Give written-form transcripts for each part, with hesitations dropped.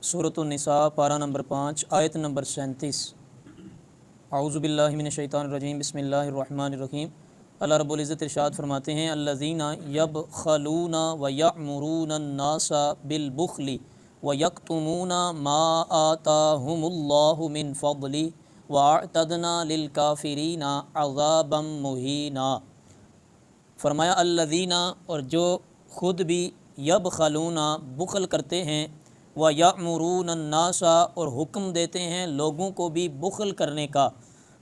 सूरत النساء पारा नंबर 5 आयत नंबर 37। आऊज़ु बिल्लाहि मिनश शैतानिर रजीम बिस्मिल्लाहिर रहीम। अल्लाह रब्बुल इज़्ज़त इरशाद फरमाते हैं, अल्लज़ीना यबखलूना व यअमुरूना अन्नासा बिलबुख्ली व यक्तुमूना मा आताहुमुल्लाहु मिन फ़ज़ली व अअतदना लिलकाफ़िरीना अज़ाबम मुहीना। फरमाया अल्लज़ीना, और जो ख़ुद भी यबखलूना बुखल करते हैं, व यअमुरून अन्नासा, और हुक्म देते हैं लोगों को भी बुखल करने का,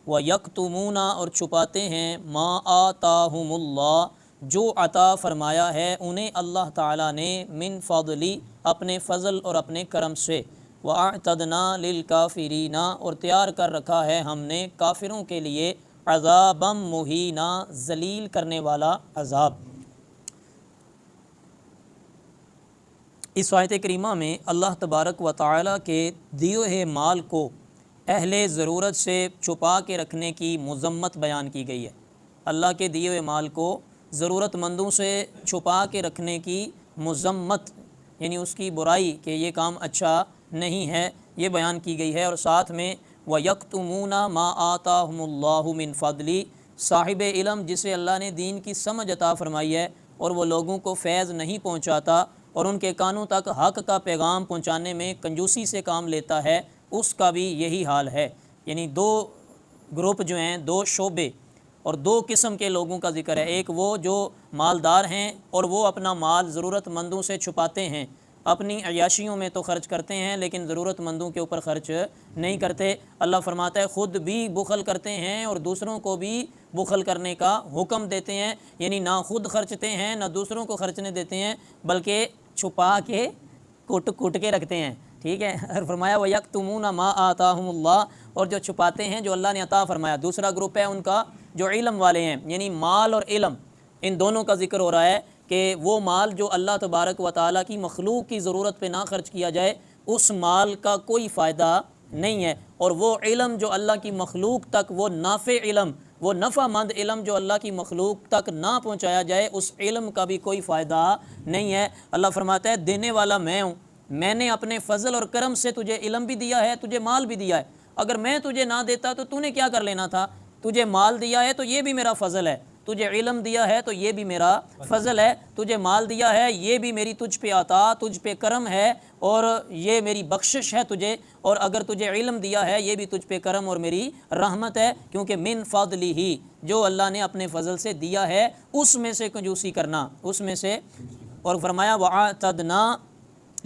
व यक्तुमूना, और छुपाते हैं मा आताहुमुल्लाह, जो अता फरमाया है उन्हें अल्लाह ताला ने, मिन फ़ज़ली, अपने फ़ज़ल और अपने करम से, व अअतदना लिलकाफ़िरीना, और तैयार कर रखा है हमने काफिरों के लिए, अज़ाबम मुहीना, ज़लील करने वाला अज़ाब। इस आयत करीमा में अल्लाह तबारक व तआला के दिए हुए माल को अहले ज़रूरत से छुपा के रखने की मज़म्मत बयान की गई है। अल्लाह के दिए हुए माल को ज़रूरतमंदों से छुपा के रखने की मज़म्मत, यानी उसकी बुराई कि ये काम अच्छा नहीं है, ये बयान की गई है। और साथ में व यक्तुमूना मा आताहुमुल्लाहु मिन फ़ज़ली, साहिब इल्म जिसे अल्लाह ने दीन की समझ अता फ़रमाई है और वो लोगों को फैज़ नहीं पहुँचाता और उनके कानों तक हक़ का पैगाम पहुँचाने में कंजूसी से काम लेता है, उसका भी यही हाल है। यानी दो ग्रुप जो हैं, दो शोबे और दो किस्म के लोगों का ज़िक्र है। एक वो जो मालदार हैं और वो अपना माल ज़रूरतमंदों से छुपाते हैं, अपनी अयाशियों में तो ख़र्च करते हैं लेकिन ज़रूरतमंदों के ऊपर ख़र्च नहीं करते। अल्लाह फरमाता है ख़ुद भी बुखल करते हैं और दूसरों को भी बुखल करने का हुक्म देते हैं, यानी ना खुद खर्चते हैं ना दूसरों को खर्चने देते हैं, बल्कि छुपा के कुट के रखते हैं। ठीक है। और फरमाया व यक्तुमूना मा आताहुमुल्लाह, और जो छुपाते हैं जो अल्लाह ने अता फरमाया। दूसरा ग्रुप है उनका जो इल्म वाले हैं, यानी माल और इल्म, इन दोनों का जिक्र हो रहा है कि वो माल जो अल्लाह तबारक व तआला की मखलूक की ज़रूरत पे ना खर्च किया जाए, उस माल का कोई फ़ायदा नहीं है। और वो इल्म जो अल्लाह की मखलूक तक, वो नाफ़े इल्म, वो नफ़ामंद इल्म जो अल्लाह की मखलूक तक ना पहुँचाया जाए, उस इल्म का भी कोई फ़ायदा नहीं है। अल्लाह फरमाता है देने वाला मैं हूँ, मैंने अपने फ़ज़ल और करम से तुझे इल्म भी दिया है, तुझे माल भी दिया है। अगर मैं तुझे ना देता तो तूने क्या कर लेना था? तुझे माल दिया है तो ये भी मेरा फ़ज़ल है, तुझे इल्म दिया है तो ये भी मेरा फ़ज़ल है, तुझे माल दिया है ये भी मेरी तुझ पे अता, तुझ पे करम है और ये मेरी बख्शिश है तुझे, और अगर तुझे इल्म दिया है ये भी तुझ पे करम और मेरी रहमत है, क्योंकि मिन फ़ज़ली ही, जो अल्लाह ने अपने फ़ज़ल से दिया है उसमें से कंजूसी करना, उसमें से। और फरमाया वअतदना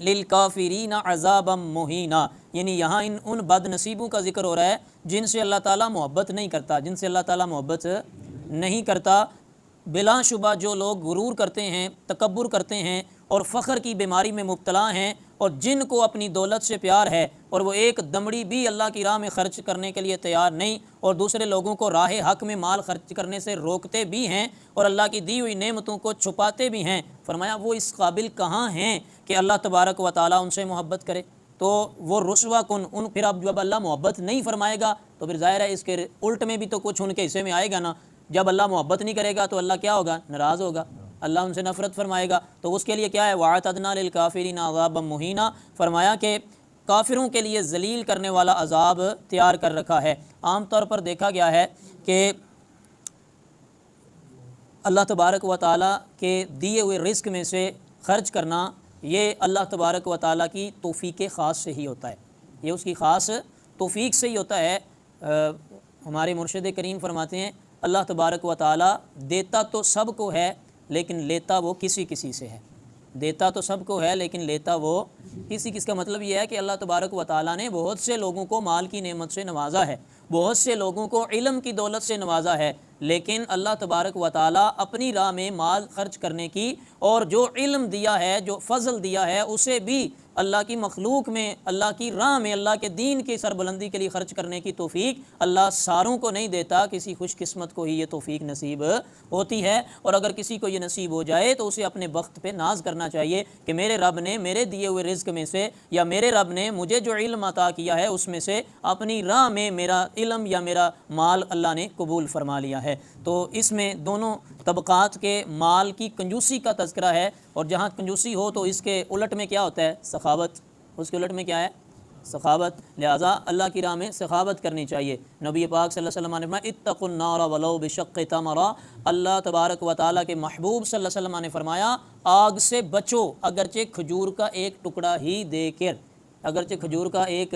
लिलकाफ़िरीना अज़ाबम मुहीना, यानी यहाँ इन उन बदनसीबों का जिक्र हो रहा है जिनसे अल्लाह ताला मोहब्बत नहीं करता, जिनसे अल्लाह ताला मोहब्बत नहीं करता। बिलाशुबा जो लोग गुरूर करते हैं, तकब्बुर करते हैं और फ़ख्र की बीमारी में मुब्तला हैं, और जिनको अपनी दौलत से प्यार है और वो एक दमड़ी भी अल्लाह की राह में ख़र्च करने के लिए तैयार नहीं, और दूसरे लोगों को राह हक़ में माल खर्च करने से रोकते भी हैं और अल्लाह की दी हुई नेमतों को छुपाते भी हैं, फरमाया वो इस काबिल कहाँ हैं कि अल्लाह तबारक व तआला उनसे मोहब्बत करे। तो वो रुस्वा कुन उन, फिर अब जब अल्लाह मोहब्बत नहीं फरमाएगा तो फिर ज़ाहिर है इसके उल्ट में भी तो कुछ उनके हिस्से में आएगा ना। जब अल्लाह मोहब्बत नहीं करेगा तो अल्लाह क्या होगा? नाराज़ होगा, अल्लाह उनसे नफ़रत फरमाएगा। तो उसके लिए क्या है? वअतदना लिलकाफ़िरीना अज़ाबम मुहीना, फरमाया कि काफिरों के लिए जलील करने वाला अज़ाब तैयार कर रखा है। आम तौर पर देखा गया है कि अल्लाह तबारक व तआला के दिए हुए रिस्क में से खर्च करना, ये अल्लाह तबारक व तआला की तौफ़ीक़ ख़ास से ही होता है, ये उसकी ख़ास तौफ़ीक़ से ही होता है। हमारे मुर्शिद करीम फरमाते हैं अल्लाह तबारक व तआला देता तो सब को है लेकिन लेता वो किसी किसी से है। देता तो सब को है लेकिन लेता वो किसी किसी का मतलब ये है कि अल्लाह तबारक व तआला ने बहुत से लोगों को माल की नेमत से नवाजा है, बहुत से लोगों को इल्म की दौलत से नवाजा है, लेकिन अल्लाह तबारक व तआला अपनी राह में माल खर्च करने की, और जो इल्म दिया है, जो फ़ज़ल दिया है, उसे भी अल्लाह की मखलूक में, अल्लाह की राह में, अल्लाह के दीन की सरबुलंदी के लिए ख़र्च करने की तौफ़ीक अल्लाह सारों को नहीं देता, किसी खुशकिस्मत को ही ये तौफ़ीक नसीब होती है। और अगर किसी को ये नसीब हो जाए तो उसे अपने वक्त पे नाज करना चाहिए कि मेरे रब ने मेरे दिए हुए रिज़्क़ में से, या मेरे रब ने मुझे जो इल्म अता किया है उसमें से अपनी राह में मेरा इल्म या मेरा माल अल्लाह ने कबूल फरमा लिया है। तो इसमें दोनों तबक़ात के माल की कंजूसी का तज़किरा है, और जहाँ कंजूसी हो तो इसके उलट में क्या होता है? सखावत اس کے الٹ میں کیا ہے؟ سخاوت۔ لہٰذا اللہ کی راہ میں سخاوت کرنی چاہیے۔ نبی پاک صلی اللہ علیہ وسلم نے فرمایا اتقوا النار ولو بشق تمرہ، اللہ تبارک و تعالیٰ کے محبوب صلی اللہ علیہ وسلم نے فرمایا آگ سے بچو اگرچہ کھجور کا ایک ٹکڑا ہی دے کر، اگرچہ کھجور کا ایک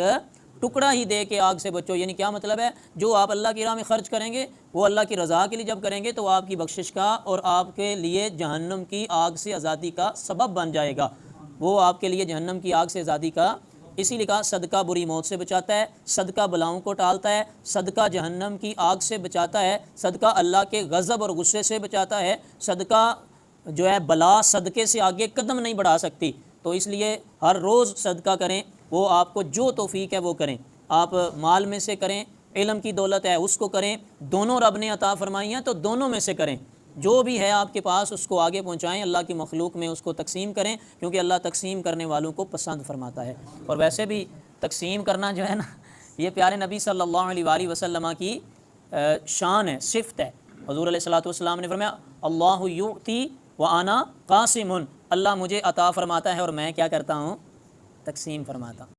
ٹکڑا ہی دے کے آگ سے بچو۔ یعنی کیا مطلب ہے؟ جو آپ اللہ کی راہ میں خرچ کریں گے وہ اللہ کی رضا کے لیے جب کریں گے تو آپ کی بخشش کا اور آپ کے لیے جہنم کی آگ سے آزادی کا سبب بن جائے گا، وہ آپ کے لیے جہنم کی آگ سے آزادی کا۔ اسی لیے کہا صدقہ بری موت سے بچاتا ہے، صدقہ بلاؤں کو ٹالتا ہے، صدقہ جہنم کی آگ سے بچاتا ہے، صدقہ اللہ کے غضب اور غصے سے بچاتا ہے، صدقہ جو ہے بلا صدقے سے آگے قدم نہیں بڑھا سکتی۔ تو اس لیے ہر روز صدقہ کریں، وہ آپ کو جو توفیق ہے وہ کریں، آپ مال میں سے کریں، علم کی دولت ہے اس کو کریں، دونوں رب نے عطا فرمائی ہیں تو دونوں میں سے کریں، جو بھی ہے آپ کے پاس اس کو آگے پہنچائیں، اللہ کی مخلوق میں اس کو تقسیم کریں، کیونکہ اللہ تقسیم کرنے والوں کو پسند فرماتا ہے۔ اور ویسے بھی تقسیم کرنا جو ہے نا، یہ پیارے نبی صلی اللہ علیہ وآلہ وسلم کی شان ہے، صفت ہے۔ حضور علیہ الصلوۃ والسلام نے فرمایا اللہ یؤتی وانا قاسم، اللہ مجھے عطا فرماتا ہے اور میں کیا کرتا ہوں؟ تقسیم فرماتا ہوں۔